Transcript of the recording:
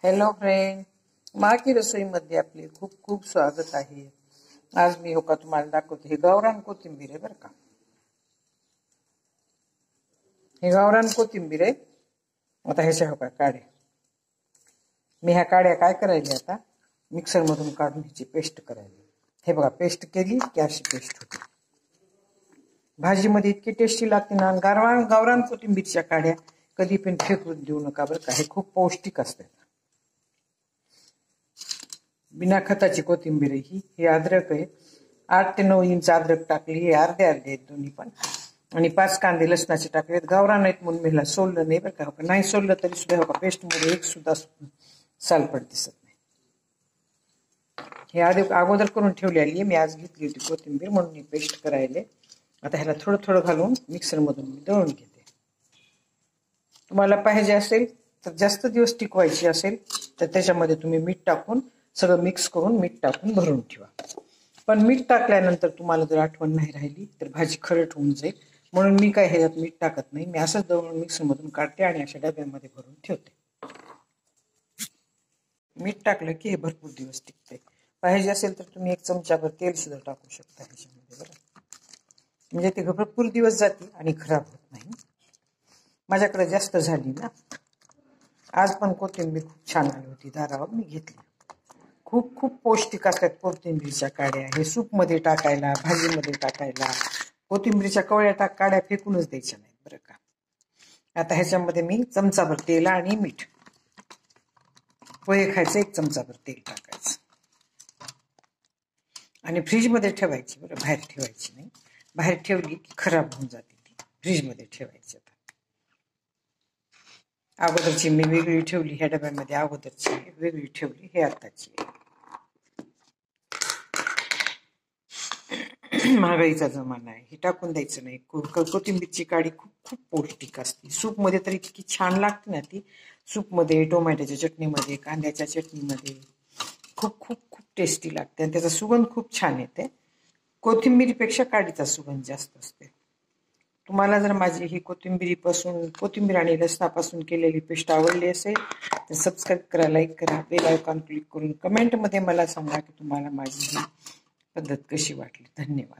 Hello friend, मा की रसोईमध्ये आपले खूप खूप स्वागत आहे. आज मी हो का तुम्हाला दाखवते. हे गावरान कोथिंबीर आहे बरं का. हे गावरान कोथिंबीर आहे. आता ह्याच्या हो का काड्या मी ह्या काड्या काय करायला आता मिक्सर मधून काढून ह्याची पेस्ट करायला. हे बघा, पेस्ट केली की अशी पेस्ट होती. भाजीमध्ये इतकी टेस्टी लागते ना. गावरान कोथिंबीरच्या काड्या कधी पण फेकून देऊ नका बरं का. हे खूप पौष्टिक असतात. बिना खताची कोथिंबीर ही. हे अद्रक आहे. 8 ते 9 इंच अद्रक टाकली. हे अर्धे अर्धे आहेत दोन्ही पण. आणि 5 कांदे लसणाचे टाकलेत. गावरान आहेत म्हणून मी सोललं नाही बरं का. नाही सोललं तरी सुद्धा हो का पेस्टमध्ये एक सुद्धा सालपट दिसत नाही. हे अगोदर करून ठेवलेली आहे. मी आज घेतली होती कोथिंबीर म्हणून मी पेस्ट करायले. आता ह्याला थोडं थोडं घालून मिक्सरमधून मी दळून घेते. तुम्हाला पाहिजे असेल तर जास्त दिवस टिकवायची असेल तर त्याच्यामध्ये तुम्ही मीठ टाकून सगळं मिक्स करून मीठ टाकून भरून ठेवा. पण मीठ टाकल्यानंतर तुम्हाला जर आठवण नाही राहिली तर भाजी खरट होऊन जाईल. म्हणून मी काय ह्याच्यात मीठ टाकत नाही. मी असंच दळून मिक्सरमधून काढते आणि अशा डब्यामध्ये भरून ठेवते. मीठ टाकलं की हे भरपूर दिवस टिकते. पाहिजे असेल तर तुम्ही 1 चमचाभर तेल सुद्धा टाकू शकता ह्याच्यामध्ये बरं. म्हणजे ते भरपूर दिवस जाते आणि खराब होत नाही. माझ्याकडे जास्त झाली ना. आज पण कोथिंबीर खूप छान आली होती दारावर, मी घेतली. खूप खूप पौष्टिक असतात कोथिंबीरच्या काड्या. हे सूपमध्ये टाकायला, भाजीमध्ये टाकायला. कोथिंबीरच्या कवळ्या काड्या फेकूनच द्यायच्या नाहीत बरं का. आता ह्याच्यामध्ये मी चमचाभर तेल आणि मीठ, पोहे खायचं 1 चमचाभर तेल टाकायचं आणि फ्रीजमध्ये ठेवायची बरं, बाहेर ठेवायची नाही. बाहेर ठेवली की खराब होऊन जाते ती. फ्रीजमध्ये ठेवायची. अगोदरची मी वेगळी ठेवली, ह्या डब्यामध्ये अगोदरची वेगळी ठेवली, हे आताची. महागाईचा जमाना आहे. हे टाकून द्यायचं नाही. कोथिंबीरची काडी खूप खूप पौष्टिक असते. सूपमध्ये तर इतकी छान लागते ना ती. सूपमध्ये, टोमॅटोच्या चटणीमध्ये, कांद्याच्या चटणीमध्ये खूप खूप खूप टेस्टी लागते. आणि त्याचा सुगंध खूप छान येते. कोथिंबीरीपेक्षा काडीचा सुगंध जास्त असते. तुम्हाला जर माझी ही कोथिंबीर आणि लसणापासून केलेली पेस्ट आवडली असेल तर सबस्क्राईब करा, लाईक करा, बेल आयकॉन क्लिक करून कमेंटमध्ये मला सांगा की तुम्हाला माझी ही पद्धत कशी वाटली. धन्यवाद.